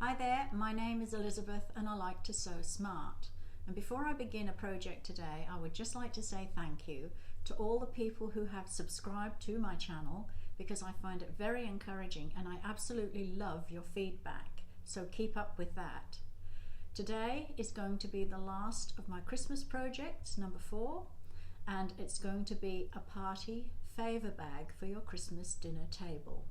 Hi there, my name is Elizabeth and I like to sew smart. And before I begin a project today, I would just like to say thank you to all the people who have subscribed to my channel because I find it very encouraging and I absolutely love your feedback. So keep up with that. Today is going to be the last of my Christmas projects, number 4, and it's going to be a party favour bag for your Christmas dinner table.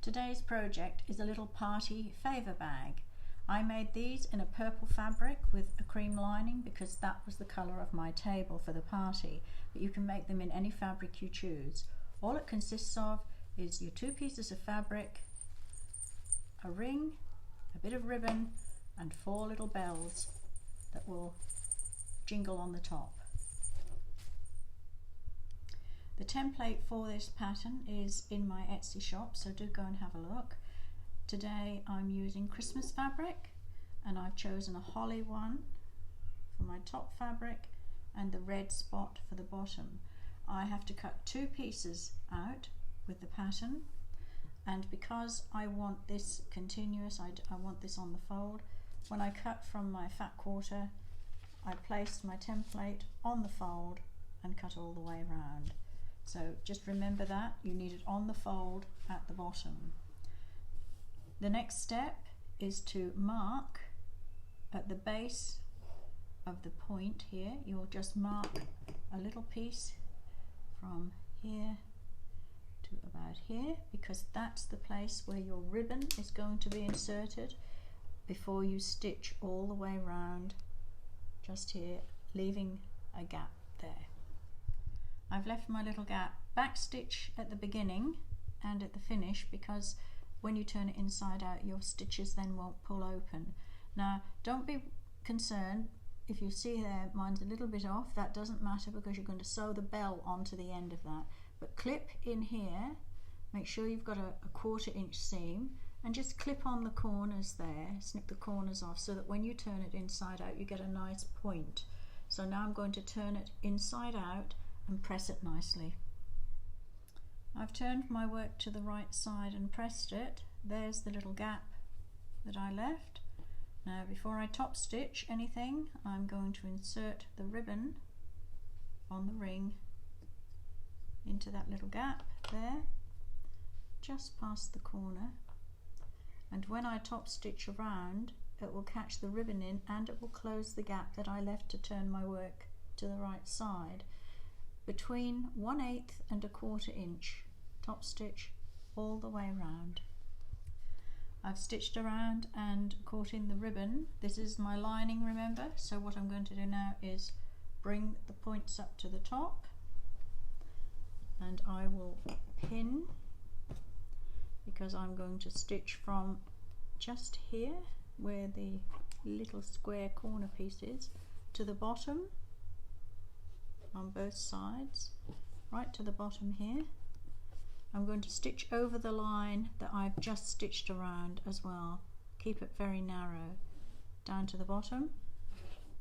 Today's project is a little party favour bag. I made these in a purple fabric with a cream lining because that was the colour of my table for the party, but you can make them in any fabric you choose. All it consists of is your 2 pieces of fabric, a ring, a bit of ribbon and 4 little bells that will jingle on the top. The template for this pattern is in my Etsy shop, so do go and have a look. Today I'm using Christmas fabric and I've chosen a holly one for my top fabric and the red spot for the bottom. I have to cut 2 pieces out with the pattern, and because I want this continuous, I want this on the fold, when I cut from my fat quarter I placed my template on the fold and cut all the way around. So just remember that you need it on the fold at the bottom. The next step is to mark at the base of the point here. You'll just mark a little piece from here to about here because that's the place where your ribbon is going to be inserted before you stitch all the way around, just here, leaving a gap there. I've left my little gap back stitch at the beginning and at the finish because when you turn it inside out your stitches then won't pull open. Now don't be concerned if you see there mine's a little bit off, that doesn't matter because you're going to sew the bell onto the end of that. But clip in here, make sure you've got a 1/4 inch seam and just clip on the corners there, snip the corners off so that when you turn it inside out you get a nice point. So now I'm going to turn it inside out and press it nicely. I've turned my work to the right side and pressed it. There's the little gap that I left. Now before I top stitch anything, I'm going to insert the ribbon on the ring into that little gap there, just past the corner, and when I top stitch around it will catch the ribbon in and it will close the gap that I left to turn my work to the right side. Between 1/8 and a 1/4 inch top stitch all the way around. I've stitched around and caught in the ribbon. This is my lining, remember, so what I'm going to do now is bring the points up to the top and I will pin because I'm going to stitch from just here where the little square corner piece is to the bottom on both sides, right to the bottom here. I'm going to stitch over the line that I've just stitched around as well. Keep it very narrow down to the bottom.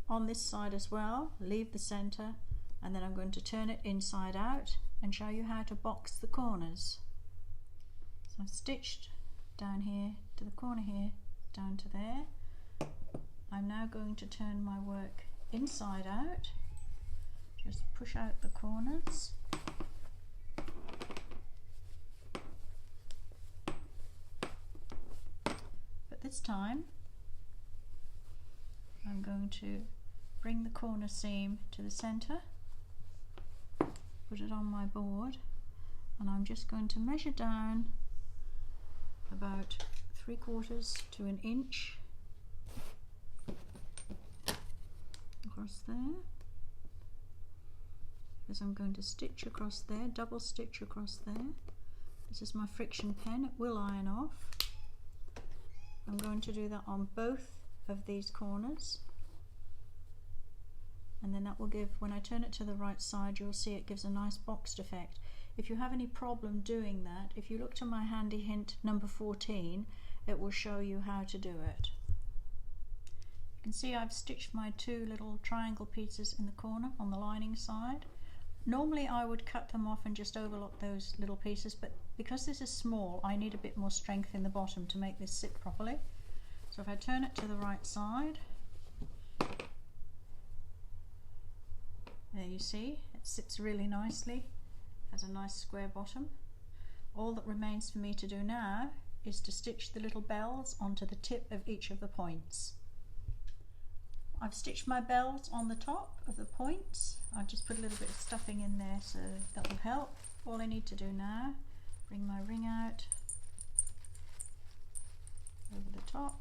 On this side as well, leave the center, and then I'm going to turn it inside out and show you how to box the corners. So I've stitched down here to the corner here, down to there. I'm now going to turn my work inside out. Just push out the corners. But this time I'm going to bring the corner seam to the center, put it on my board, and I'm just going to measure down about 3/4 to an inch across there. Because I'm going to stitch across there, double stitch across there. This is my friction pen, it will iron off. I'm going to do that on both of these corners, and then that will give, when I turn it to the right side, you'll see it gives a nice boxed effect. If you have any problem doing that, if you look to my handy hint number 14, it will show you how to do it. You can see I've stitched my 2 little triangle pieces in the corner on the lining side. Normally I would cut them off and just overlock those little pieces, but because this is small, I need a bit more strength in the bottom to make this sit properly. So if I turn it to the right side, there you see, it sits really nicely, has a nice square bottom. All that remains for me to do now is to stitch the little bells onto the tip of each of the points. I've stitched my bells on the top of the points. I've just put a little bit of stuffing in there, so that will help. All I need to do now, bring my ring out over the top,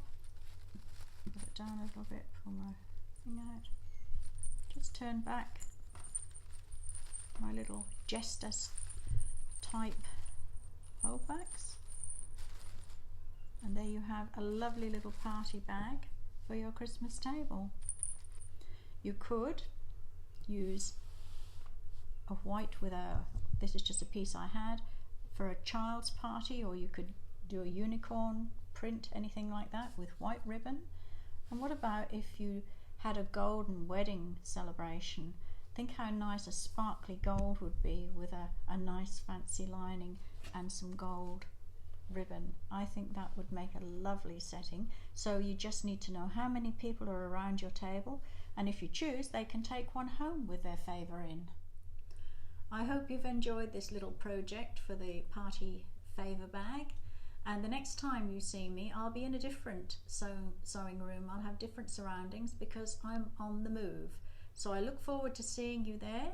put it down a little bit, pull my ring out, just turn back my little jester type holdbacks, and there you have a lovely little party bag for your Christmas table. You could use a white with a, this is just a piece I had, for a child's party, or you could do a unicorn print, anything like that, with white ribbon. And what about if you had a golden wedding celebration? Think how nice a sparkly gold would be with a nice fancy lining and some gold ribbon. I think that would make a lovely setting. So you just need to know how many people are around your table, and if you choose, they can take one home with their favour in. I hope you've enjoyed this little project for the party favour bag, and the next time you see me, I'll be in a different sewing room. I'll have different surroundings because I'm on the move. So I look forward to seeing you there.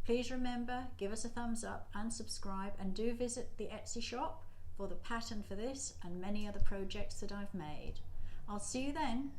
Please remember, give us a thumbs up and subscribe, and do visit the Etsy shop for the pattern for this and many other projects that I've made. I'll see you then.